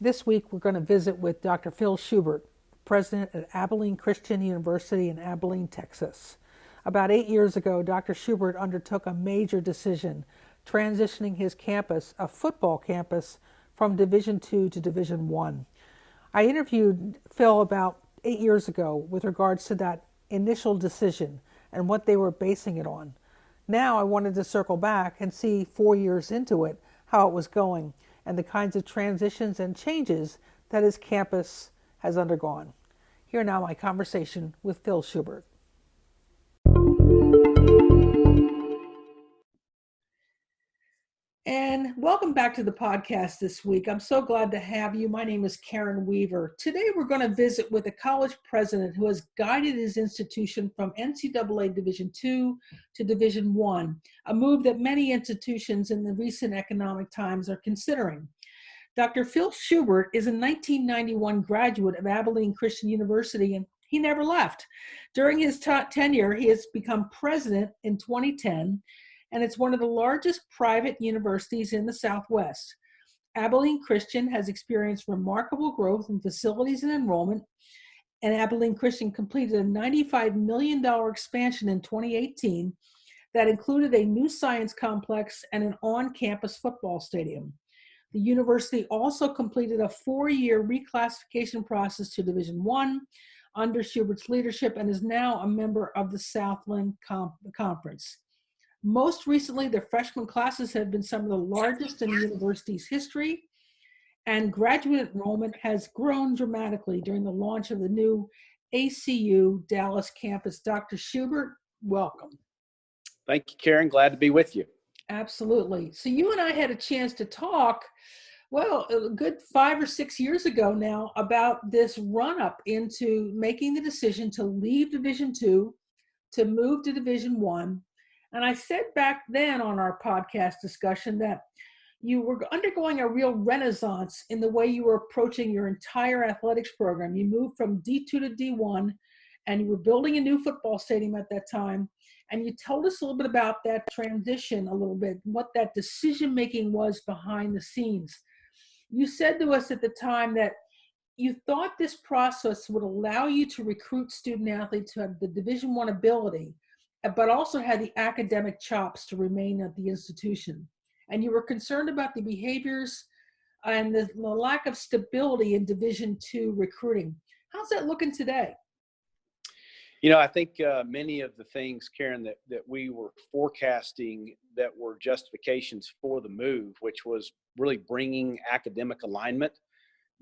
This week, we're going to visit with Dr. Phil Schubert, president at Abilene Christian University in Abilene, Texas. About 8 years ago, Dr. Schubert undertook a major decision, transitioning his campus, a football campus, from Division II to Division I. I interviewed Phil about 8 years ago with regards to that initial decision and what they were basing it on. Now I wanted to circle back and see 4 years into it how it was going and the kinds of transitions and changes that his campus has undergone. Here now my conversation with Phil Schubert. And welcome back to the podcast this week. I'm so glad to have you. My name is Karen Weaver. Today we're going to visit with a college president who has guided his institution from NCAA Division II to Division I, a move that many institutions in the recent economic times are considering. Dr. Phil Schubert is a 1991 graduate of Abilene Christian University, and he never left. During his tenure, he has become president in 2010, and it's one of the largest private universities in the Southwest. Abilene Christian has experienced remarkable growth in facilities and enrollment, and Abilene Christian completed a $95 million expansion in 2018 that included a new science complex and an on-campus football stadium. The university also completed a 4-year reclassification process to Division I under Schubert's leadership and is now a member of the Southland Conference. Most recently, the freshman classes have been some of the largest in the university's history, and graduate enrollment has grown dramatically during the launch of the new ACU Dallas campus. Dr. Schubert, welcome. Thank you, Karen. Glad to be with you. Absolutely. So you and I had a chance to talk, well, a good 5 or 6 years ago now, about this run-up into making the decision to leave Division II, to move to Division I. And I said back then on our podcast discussion that you were undergoing a real renaissance in the way you were approaching your entire athletics program. You moved from D2 to D1, and you were building a new football stadium at that time. And you told us a little bit about that transition a little bit, what that decision-making was behind the scenes. You said to us at the time that you thought this process would allow you to recruit student athletes who had the Division I ability, but also had the academic chops to remain at the institution. And you were concerned about the behaviors and the lack of stability in Division II recruiting. How's that looking today? You know, I think many of the things, Karen, that we were forecasting that were justifications for the move, which was really bringing academic alignment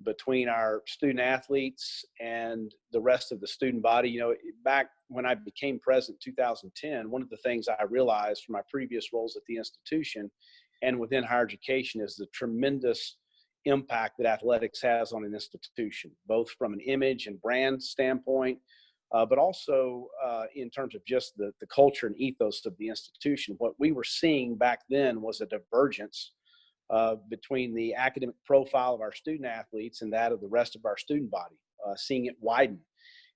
between our student athletes and the rest of the student body. You know, back when I became president in 2010, one of the things I realized from my previous roles at the institution and within higher education is the tremendous impact that athletics has on an institution, both from an image and brand standpoint, but also in terms of just the culture and ethos of the institution. What we were seeing back then was a divergence between the academic profile of our student athletes and that of the rest of our student body, seeing it widen.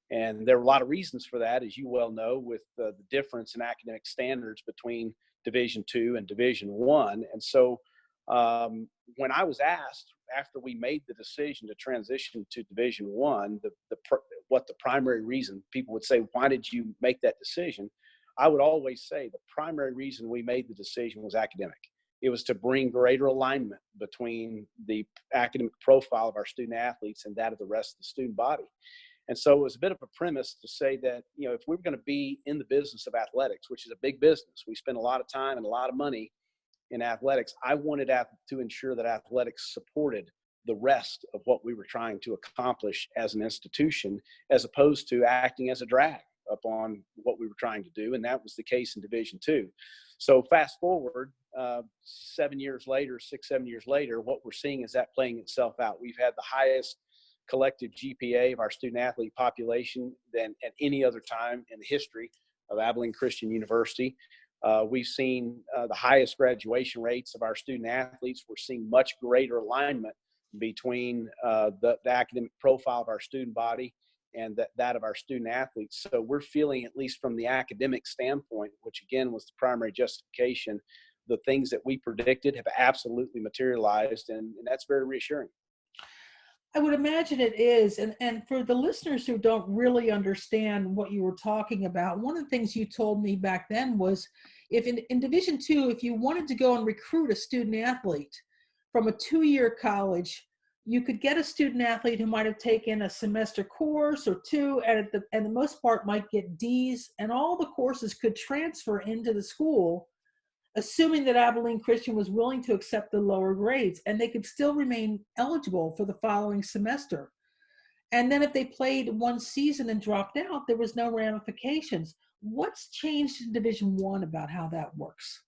And there were a lot of reasons for that, as you well know, with the difference in academic standards between Division II and Division I. And so when I was asked after we made the decision to transition to Division I, what the primary reason, people would say, why did you make that decision? I would always say the primary reason we made the decision was academic. It was to bring greater alignment between the academic profile of our student athletes and that of the rest of the student body. And so it was a bit of a premise to say that, you know, if we were going to be in the business of athletics, which is a big business, we spend a lot of time and a lot of money in athletics, I wanted to ensure that athletics supported the rest of what we were trying to accomplish as an institution, as opposed to acting as a drag upon what we were trying to do. And that was the case in Division II. So fast forward 7 years later, 6-7 years later, what we're seeing is that playing itself out. We've had the highest collective GPA of our student athlete population than at any other time in the history of Abilene Christian University. We've seen the highest graduation rates of our student athletes. We're seeing much greater alignment between the academic profile of our student body and that of our student athletes. So we're feeling, at least from the academic standpoint, which again was the primary justification, the things that we predicted have absolutely materialized, and that's very reassuring. I would imagine it is. And for the listeners who don't really understand what you were talking about, one of the things you told me back then was if in Division two, if you wanted to go and recruit a student athlete from a 2-year college, you could get a student athlete who might have taken a semester course or two, and the most part might get D's, and all the courses could transfer into the school, assuming that Abilene Christian was willing to accept the lower grades, and they could still remain eligible for the following semester. And then if they played one season and dropped out, there was no ramifications. What's changed in Division One about how that works?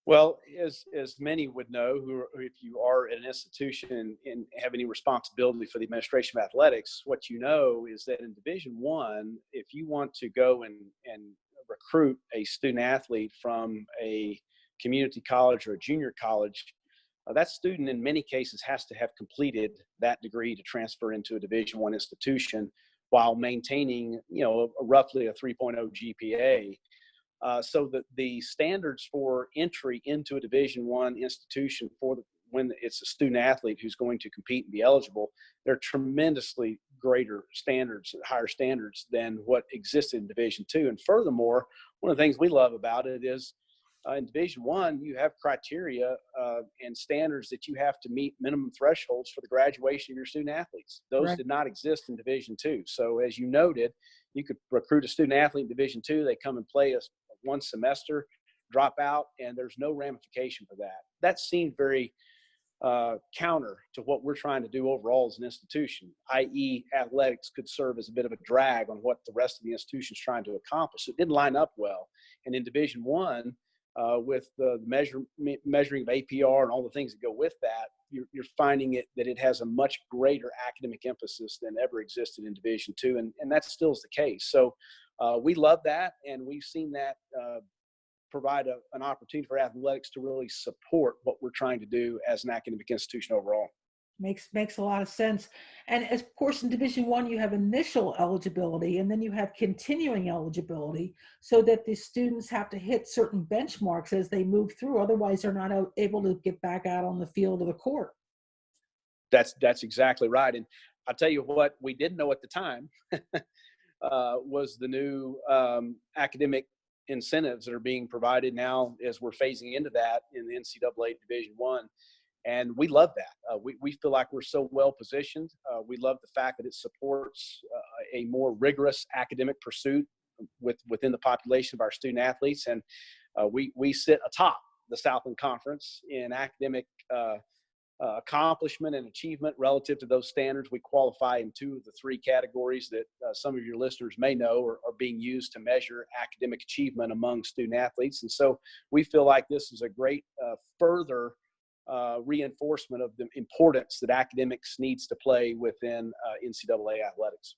Well, as many would know, if you are at an institution and have any responsibility for the administration of athletics, what you know is that in Division One, if you want to go and recruit a student athlete from a community college or a junior college, that student in many cases has to have completed that degree to transfer into a Division One institution while maintaining, roughly a 3.0 GPA. So the standards for entry into a Division One institution when it's a student athlete who's going to compete and be eligible, they're tremendously greater standards, higher standards than what existed in Division Two. And furthermore, one of the things we love about it is in Division One, you have criteria and standards that you have to meet, minimum thresholds for the graduation of your student athletes. Those Right. did not exist in Division Two. So as you noted, you could recruit a student athlete in Division Two. They come and play one semester, drop out, and there's no ramification for that. That seemed very counter to what we're trying to do overall as an institution, i.e. athletics could serve as a bit of a drag on what the rest of the institution is trying to accomplish. It didn't line up well. And in Division One, with the measuring of APR and all the things that go with that, you're finding that it has a much greater academic emphasis than ever existed in Division Two, and that still is the case. So we love that, and we've seen that provide an opportunity for athletics to really support what we're trying to do as an academic institution overall. Makes a lot of sense. And of course, in Division One, you have initial eligibility, and then you have continuing eligibility, so that the students have to hit certain benchmarks as they move through. Otherwise, they're not able to get back out on the field or the court. That's exactly right. And I'll tell you what we didn't know at the time was the new academic incentives that are being provided now as we're phasing into that in the NCAA Division One. And we love that. We feel like we're so well positioned. We love the fact that it supports a more rigorous academic pursuit within the population of our student athletes. And we sit atop the Southland Conference in academic accomplishment and achievement relative to those standards. We qualify in 2 of the 3 categories that some of your listeners may know are being used to measure academic achievement among student athletes. And so we feel like this is a great further reinforcement of the importance that academics needs to play within NCAA athletics.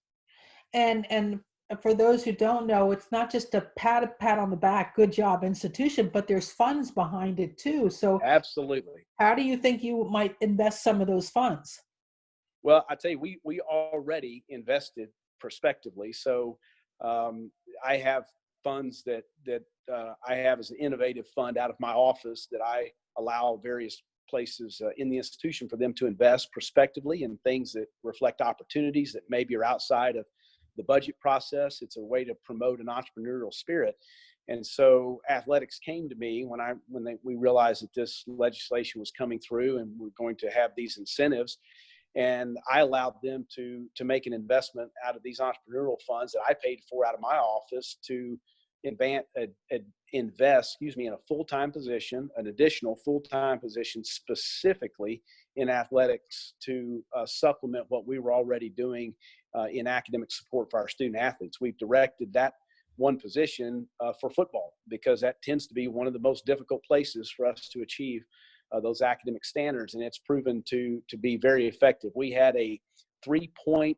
And for those who don't know, it's not just a pat on the back, good job institution, but there's funds behind it too. So Absolutely. how do you think you might invest some of those funds? Well, I tell you, we already invested prospectively. So I have funds that I have as an innovative fund out of my office that I allow various places in the institution for them to invest prospectively in things that reflect opportunities that maybe are outside of the budget process. It's a way to promote an entrepreneurial spirit. And so athletics came to me when we realized that this legislation was coming through and we're going to have these incentives. And I allowed them to make an investment out of these entrepreneurial funds that I paid for out of my office to invest in a full-time position, an additional full-time position specifically in athletics to supplement what we were already doing in academic support for our student athletes. We've directed that one position for football because that tends to be one of the most difficult places for us to achieve those academic standards, and it's proven to be very effective. We had a 3.1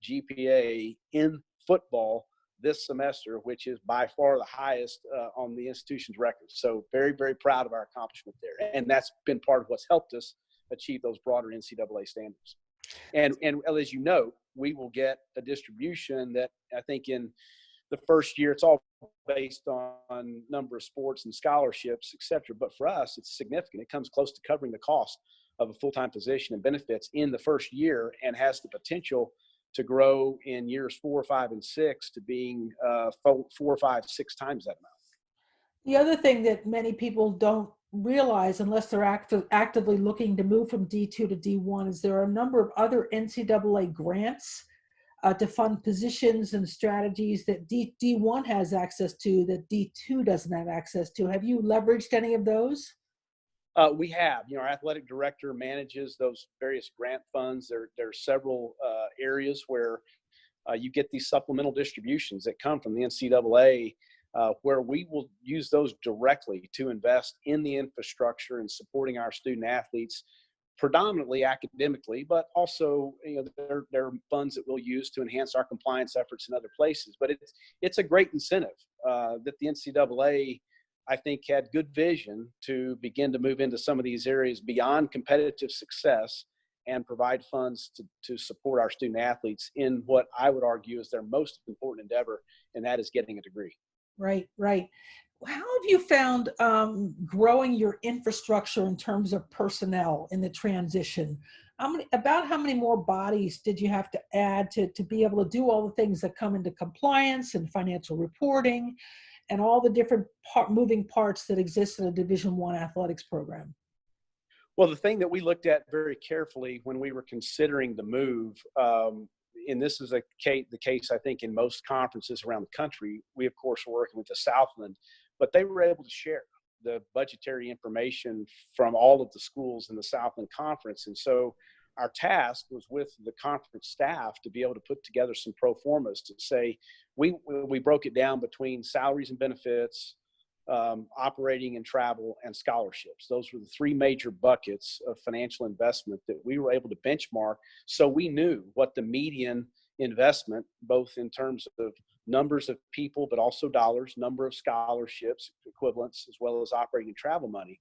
GPA in football this semester, which is by far the highest on the institution's record. So very, very proud of our accomplishment there. And that's been part of what's helped us achieve those broader NCAA standards. And as you know, we will get a distribution that I think in the first year, it's all based on number of sports and scholarships, et cetera. But for us, it's significant. It comes close to covering the cost of a full-time position and benefits in the first year, and has the potential to grow in years 4, 5, and 6 to being 4, 5, 6 times that amount. The other thing that many people don't realize, unless they're actively looking to move from D2 to D1, is there are a number of other NCAA grants to fund positions and strategies that D1 has access to that D2 doesn't have access to. Have you leveraged any of those? We have. Our athletic director manages those various grant funds. There are several areas where you get these supplemental distributions that come from the NCAA, where we will use those directly to invest in the infrastructure and supporting our student athletes, predominantly academically, but also there are funds that we'll use to enhance our compliance efforts in other places. But it's a great incentive that the NCAA, I think, had good vision to begin to move into some of these areas beyond competitive success and provide funds to support our student athletes in what I would argue is their most important endeavor, and that is getting a degree. Right, right. How have you found growing your infrastructure in terms of personnel in the transition? How many more bodies did you have to add to be able to do all the things that come into compliance and financial reporting and all the different moving parts that exist in a Division I athletics program? Well, the thing that we looked at very carefully when we were considering the move, and this is the case, I think, in most conferences around the country, we, of course, were working with the Southland, but they were able to share the budgetary information from all of the schools in the Southland Conference. And so our task was with the conference staff to be able to put together some pro formas to say, we broke it down between salaries and benefits, operating and travel, and scholarships. Those were the three major buckets of financial investment that we were able to benchmark. So we knew what the median investment, both in terms of numbers of people, but also dollars, number of scholarships, equivalents, as well as operating and travel money.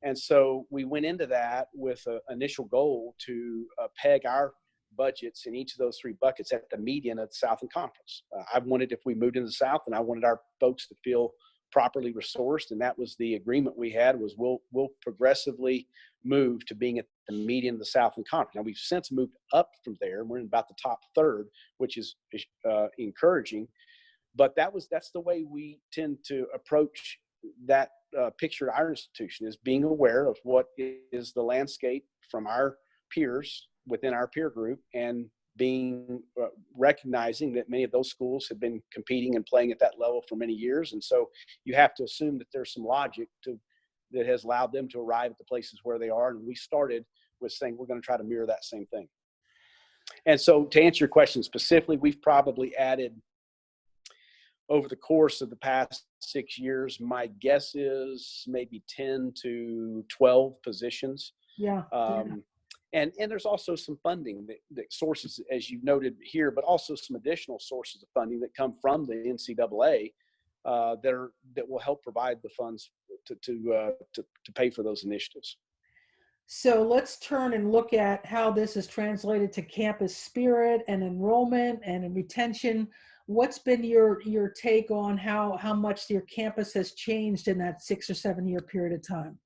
And so we went into that with an initial goal to peg our budgets in each of those three buckets at the median of the Southland Conference. I wanted, if we moved into the South, and I wanted our folks to feel properly resourced, and that was the agreement we had, was we'll progressively move to being at the median of the Southland Conference. Now, we've since moved up from there, and we're in about the top third, which is encouraging. But that's the way we tend to approach that picture at our institution, is being aware of what is the landscape from our peers within our peer group, and being recognizing that many of those schools have been competing and playing at that level for many years. And so you have to assume that there's some logic that has allowed them to arrive at the places where they are. And we started with saying, we're going to try to mirror that same thing. And so to answer your question specifically, we've probably added, over the course of the past 6 years, my guess is maybe 10 to 12 positions. Yeah. And there's also some funding that sources, as you noted here, but also some additional sources of funding that come from the NCAA that will help provide the funds to pay for those initiatives. So let's turn and look at how this is translated to campus spirit and enrollment and retention. What's been your take on how much your campus has changed in that 6 or 7 year period of time?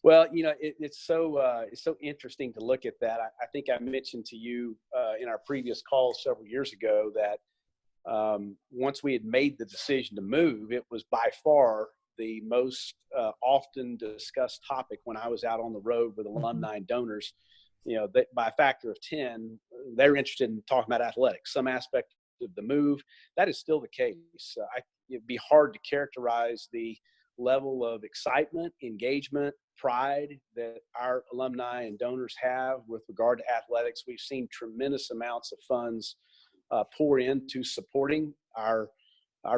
Well, it's so interesting to look at that. I think I mentioned to you in our previous call several years ago that once we had made the decision to move, it was by far the most often discussed topic when I was out on the road with alumni and donors. That by a factor of 10, they're interested in talking about athletics, some aspect of the move. That is still the case. It'd be hard to characterize the level of excitement, engagement, pride that our alumni and donors have with regard to athletics. We've seen tremendous amounts of funds pour into supporting our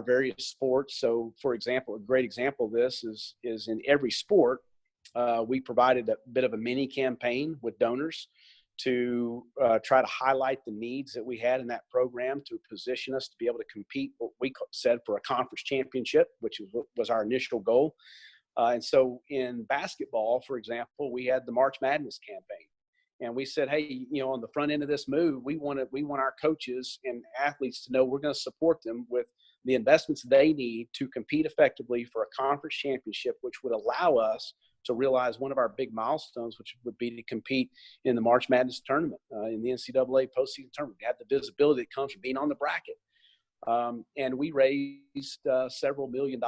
various sports. So, for example, a great example of this is in every sport, we provided a bit of a mini campaign with donors to try to highlight the needs that we had in that program to position us to be able to compete, what we said, for a conference championship, which was our initial goal. And so in basketball, for example, we had the March Madness campaign. And we said, hey, on the front end of this move, we want our coaches and athletes to know we're going to support them with the investments they need to compete effectively for a conference championship, which would allow us to realize one of our big milestones, which would be to compete in the March Madness tournament, in the NCAA postseason tournament. We had the visibility that comes from being on the bracket. And we raised several $1 million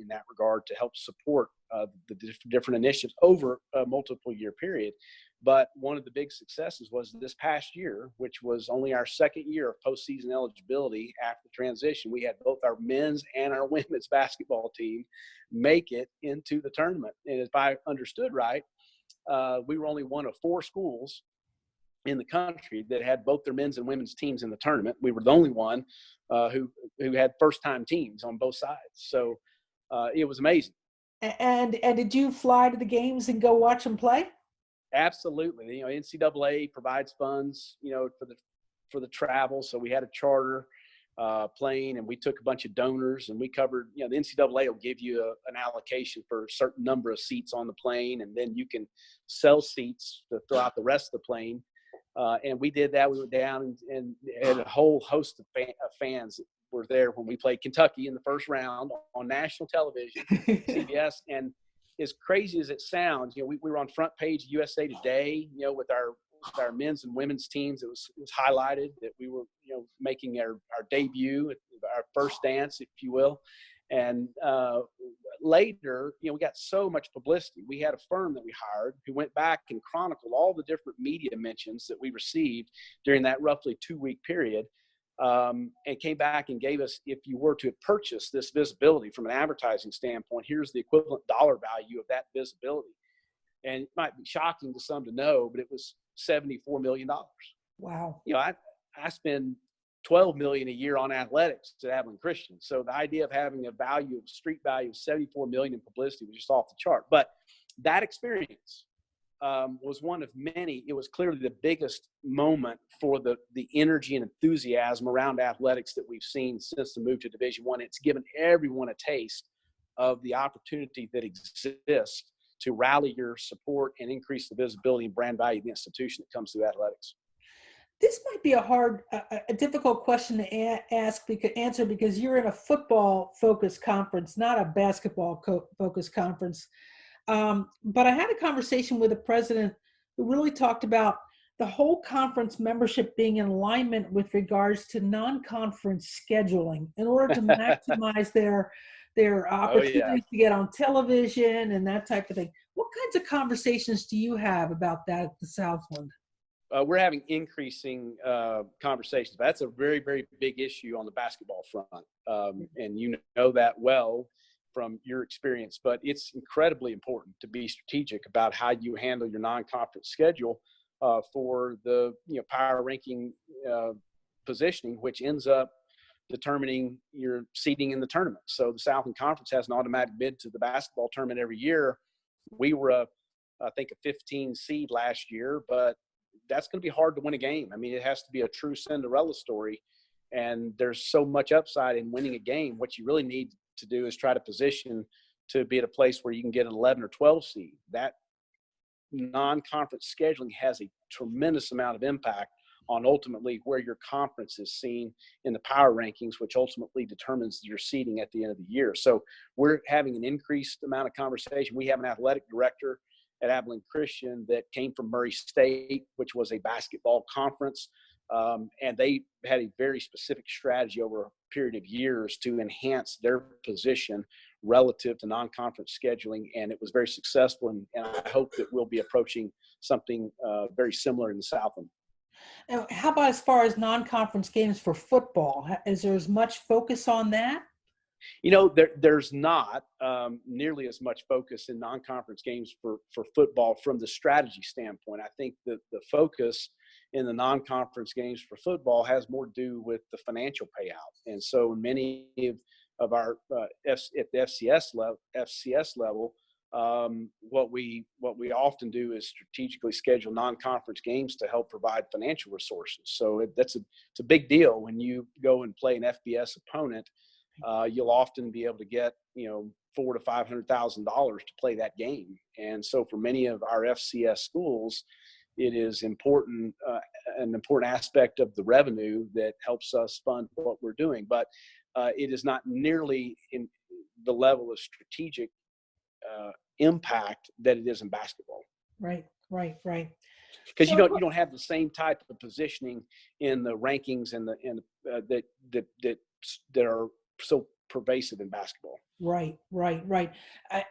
in that regard to help support the different initiatives over a multiple year period. But one of the big successes was this past year, which was only our second year of postseason eligibility after transition. We had both our men's and our women's basketball team make it into the tournament. And if I understood right, we were only one of 4 schools in the country that had both their men's and women's teams in the tournament. We were the only one who had first-time teams on both sides. So it was amazing. And did you fly to the games and go watch them play? Absolutely. NCAA provides funds, for the travel. So we had a charter plane, and we took a bunch of donors, and we covered, the NCAA will give you an allocation for a certain number of seats on the plane, and then you can sell seats to fill out the rest of the plane. And we did that. We went down and had a whole host of fans that were there when we played Kentucky in the first round on national television, CBS. And as crazy as it sounds, we were on front page of USA Today, with our men's and women's teams. It was highlighted that we were, making our debut, our first dance, if you will. And later, we got so much publicity. We had a firm that we hired who went back and chronicled all the different media mentions that we received during that roughly 2-week period, and came back and gave us, if you were to purchase this visibility from an advertising standpoint, here's the equivalent dollar value of that visibility. And it might be shocking to some to know, but it was $74 million. Wow. I spend $12 million a year on athletics at Abilene Christian. So the idea of having a street value of $74 million in publicity was just off the chart. But that experience was one of many. It was clearly the biggest moment for the energy and enthusiasm around athletics that we've seen since the move to Division I. It's given everyone a taste of the opportunity that exists to rally your support and increase the visibility and brand value of the institution that comes through athletics. This might be a difficult question to answer because you're in a football-focused conference, not a basketball-focused conference. But I had a conversation with a president who really talked about the whole conference membership being in alignment with regards to non-conference scheduling in order to maximize their opportunities to get on television and that type of thing. What kinds of conversations do you have about that at the Southland? We're having increasing conversations. That's a very, very big issue on the basketball front. And you know that well from your experience, but it's incredibly important to be strategic about how you handle your non-conference schedule for the power ranking positioning, which ends up determining your seeding in the tournament. So the Southland Conference has an automatic bid to the basketball tournament every year. We were I think a 15 seed last year, but that's going to be hard to win a game. I mean, it has to be a true Cinderella story, and there's so much upside in winning a game. What you really need to do is try to position to be at a place where you can get an 11 or 12 seed. That non-conference scheduling has a tremendous amount of impact on ultimately where your conference is seen in the power rankings, which ultimately determines your seeding at the end of the year. So we're having an increased amount of conversation. We have an athletic director at Abilene Christian that came from Murray State, which was a basketball conference. And they had a very specific strategy over a period of years to enhance their position relative to non-conference scheduling. And it was very successful. And I hope that we'll be approaching something very similar in the Southland. Now, how about as far as non-conference games for football? Is there as much focus on that? There's not nearly as much focus in non-conference games for football from the strategy standpoint. I think that the focus in the non-conference games for football has more to do with the financial payout. And so many of our at the FCS level, what we often do is strategically schedule non-conference games to help provide financial resources. So it's a big deal when you go and play an FBS opponent. You'll often be able to get $400,000 to $500,000 to play that game. And so for many of our FCS schools, it is important, an important aspect of the revenue that helps us fund what we're doing. But it is not nearly in the level of strategic impact that it is in basketball. Right, right, right. Because you So, don't have the same type of positioning in the rankings and that are so pervasive in basketball. right, right, right.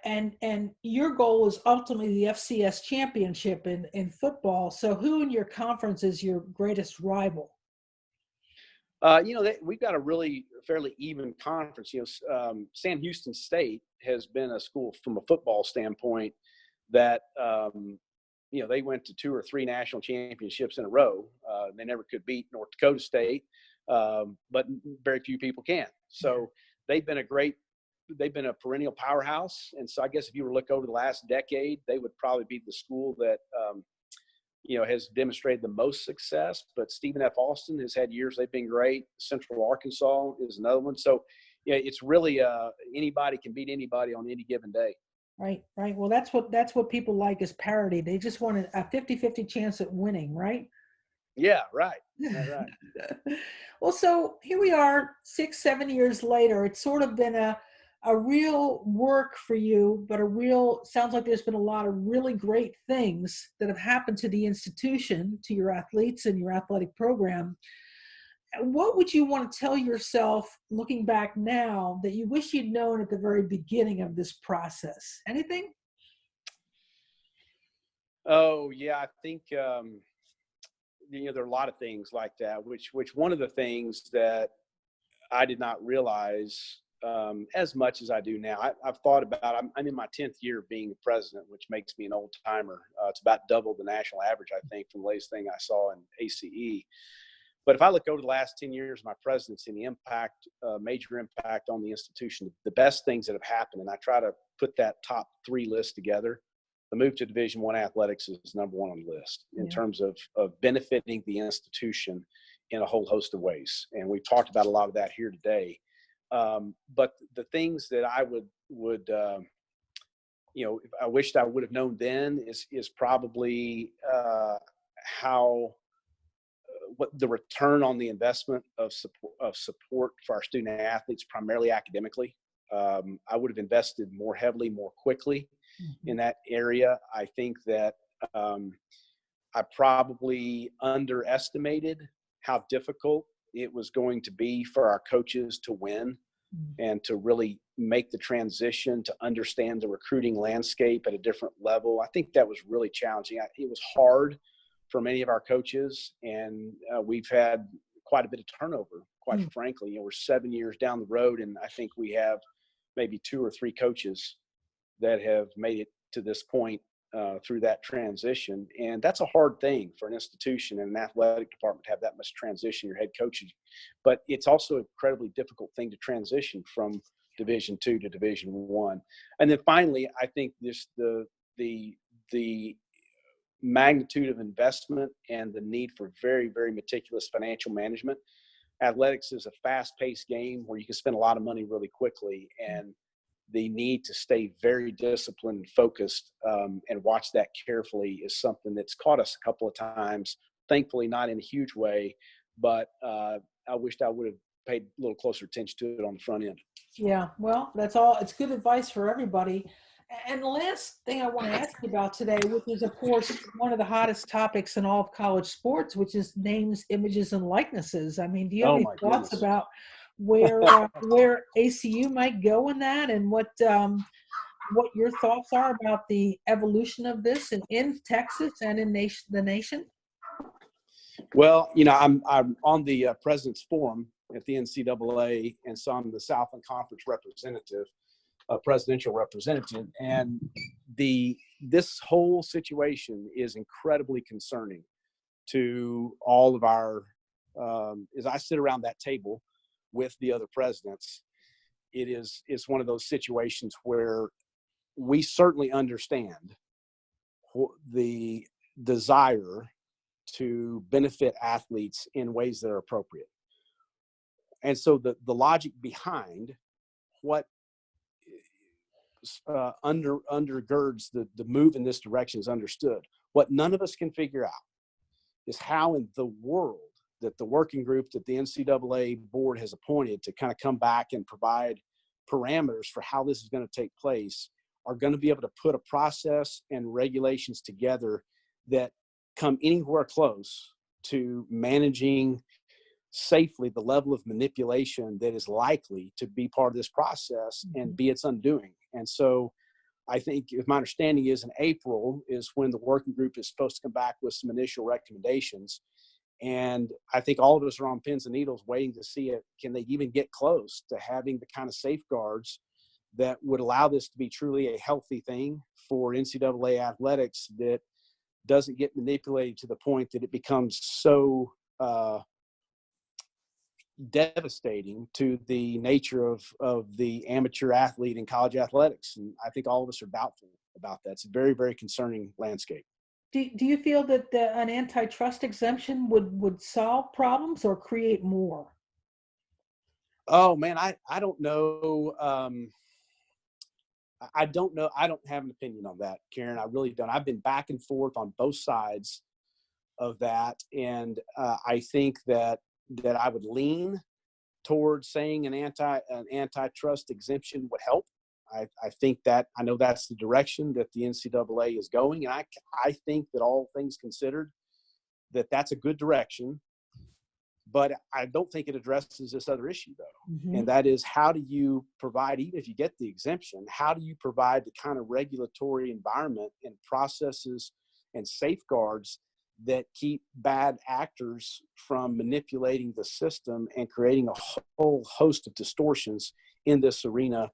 And your goal is ultimately the FCS championship in football. So who in your conference is your greatest rival? We've got a really fairly even conference. Sam Houston State has been a school from a football standpoint that they went to 2 or 3 national championships in a row. They never could beat North Dakota State, but very few people can. So they've been a perennial powerhouse. And so I guess if you were to look over the last decade, they would probably be the school that has demonstrated the most success. But Stephen F. Austin has had years they've been great. Central Arkansas is another one. So it's really anybody can beat anybody on any given day. Right, right. Well, that's what people like is parity. They just want a 50-50 chance at winning, right? Yeah, right. Right. Well, so here we are 6-7 years later. It's sort of been a real work for you, but sounds like there's been a lot of really great things that have happened to the institution, to your athletes and your athletic program. What would you want to tell yourself looking back now that you wish you'd known at the very beginning of this process? Anything? Oh, yeah. I think, there are a lot of things like that, which one of the things that I did not realize as much as I do now. I've thought about, I'm in my 10th year of being president, which makes me an old timer. It's about double the national average, I think, from the latest thing I saw in ACE. But if I look over the last 10 years of my presidency and the impact, major impact on the institution, the best things that have happened, and I try to put that top 3 list together, the move to Division I athletics is number 1 on the list in terms of benefiting the institution in a whole host of ways. And we've talked about a lot of that here today. But the things that I would I wished I would have known then is probably how what the return on the investment of support for our student athletes, primarily academically. I would have invested more heavily, more quickly in that area. I think that I probably underestimated how difficult it was going to be for our coaches to win and to really make the transition to understand the recruiting landscape at a different level. I think that was really challenging. It was hard for many of our coaches, and we've had quite a bit of turnover, quite frankly. We're 7 years down the road, and I think we have maybe 2 or 3 coaches that have made it to this point through that transition. And that's a hard thing for an institution and an athletic department to have that much transition, your head coaches. But it's also an incredibly difficult thing to transition from Division II to Division I. And then finally, I think the magnitude of investment and the need for very, very meticulous financial management. Athletics is a fast-paced game where you can spend a lot of money really quickly, and the need to stay very disciplined and focused and watch that carefully is something that's caught us a couple of times, thankfully not in a huge way, but I wished I would have paid a little closer attention to it on the front end. Yeah, well, that's all. It's good advice for everybody. And the last thing I want to ask you about today, which is, of course, one of the hottest topics in all of college sports, which is names, images, and likenesses. I mean, do you have any thoughts about where ACU might go in that, and what your thoughts are about the evolution of this in Texas and in the nation? Well, I'm on the President's Forum at the NCAA, and so I'm the Southland Conference representative. Presidential representative, and this whole situation is incredibly concerning to all of our as I sit around that table with the other presidents. It's one of those situations where we certainly understand the desire to benefit athletes in ways that are appropriate, and so the logic behind what undergirds the move in this direction is understood. What none of us can figure out is how in the world that the working group that the NCAA board has appointed to kind of come back and provide parameters for how this is going to take place are going to be able to put a process and regulations together that come anywhere close to managing safely the level of manipulation that is likely to be part of this process and be its undoing. And so I think, if my understanding is, in April is when the working group is supposed to come back with some initial recommendations. And I think all of us are on pins and needles waiting to see it. Can they even get close to having the kind of safeguards that would allow this to be truly a healthy thing for NCAA athletics that doesn't get manipulated to the point that it becomes so devastating to the nature of the amateur athlete in college athletics. And I think all of us are doubtful about that. It's a very, very concerning landscape. Do you feel that an antitrust exemption would solve problems or create more? Oh man, I don't know. I don't know. I don't have an opinion on that, Karen. I really don't. I've been back and forth on both sides of that. And I think that I would lean towards saying an antitrust exemption would help. I think that, I know that's the direction that the NCAA is going. And I think that, all things considered, that that's a good direction. But I don't think it addresses this other issue, though. And that is, how do you provide, even if you get the exemption, how do you provide the kind of regulatory environment and processes and safeguards that keep bad actors from manipulating the system and creating a whole host of distortions in this arena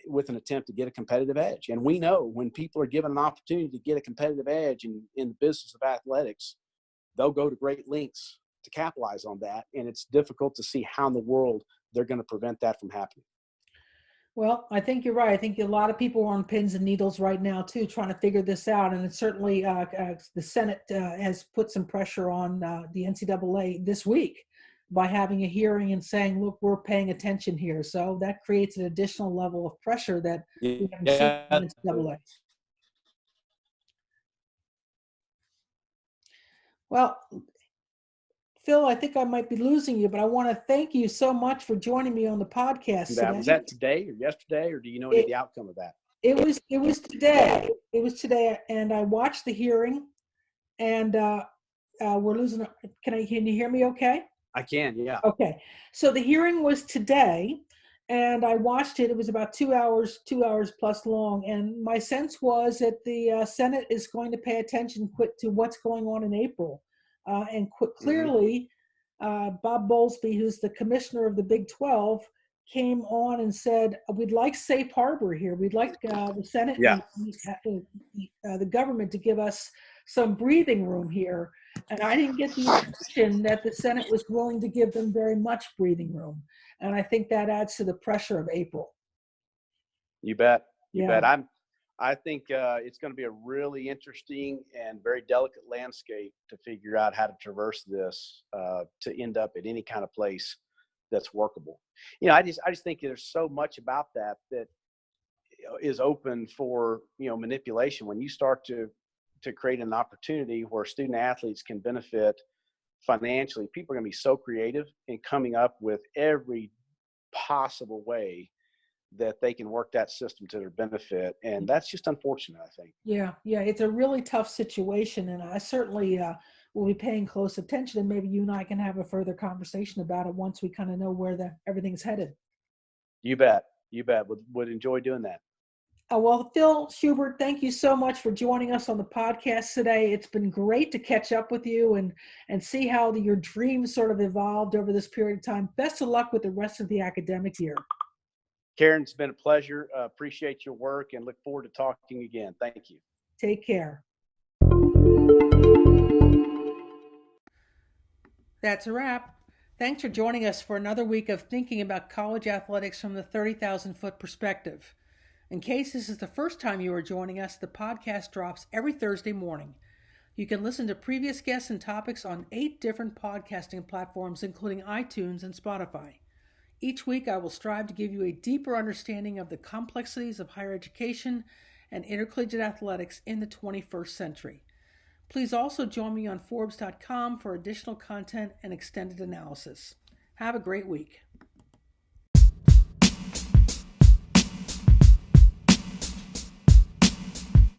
with an attempt to get a competitive edge? And we know, when people are given an opportunity to get a competitive edge in the business of athletics, they'll go to great lengths to capitalize on that. And it's difficult to see how in the world they're going to prevent that from happening. Well, I think you're right. I think a lot of people are on pins and needles right now, too, trying to figure this out. And it's certainly the Senate has put some pressure on the NCAA this week by having a hearing and saying, look, we're paying attention here. So that creates an additional level of pressure that we haven't seen from the NCAA. Well, Phil, I think I might be losing you, but I want to thank you so much for joining me on the podcast today. Was that today or yesterday, or do you know any of the outcome of that? It was today. It was today, and I watched the hearing, and we're losing. Can you hear me okay? I can, yeah. Okay. So the hearing was today, and I watched it. It was about 2 hours plus long. And my sense was that the Senate is going to pay attention to what's going on in April. And clearly, Bob Bowlesby, who's the commissioner of the Big 12, came on and said, we'd like safe harbor here. We'd like the Senate and the government to give us some breathing room here. And I didn't get the impression that the Senate was willing to give them very much breathing room. And I think that adds to the pressure of April. You bet. You bet. I think it's going to be a really interesting and very delicate landscape to figure out how to traverse this to end up at any kind of place that's workable. I just think there's so much about that is open for manipulation. When you start to create an opportunity where student athletes can benefit financially, people are going to be so creative in coming up with every possible way that they can work that system to their benefit. And that's just unfortunate, I think. Yeah, it's a really tough situation. And I certainly will be paying close attention, and maybe you and I can have a further conversation about it once we kind of know where everything's headed. You bet. Would enjoy doing that. Well, Phil Schubert, thank you so much for joining us on the podcast today. It's been great to catch up with you and see how your dreams sort of evolved over this period of time. Best of luck with the rest of the academic year. Karen, it's been a pleasure. Appreciate your work and look forward to talking again. Thank you. Take care. That's a wrap. Thanks for joining us for another week of thinking about college athletics from the 30,000-foot perspective. In case this is the first time you are joining us, the podcast drops every Thursday morning. You can listen to previous guests and topics on 8 different podcasting platforms, including iTunes and Spotify. Each week, I will strive to give you a deeper understanding of the complexities of higher education and intercollegiate athletics in the 21st century. Please also join me on Forbes.com for additional content and extended analysis. Have a great week.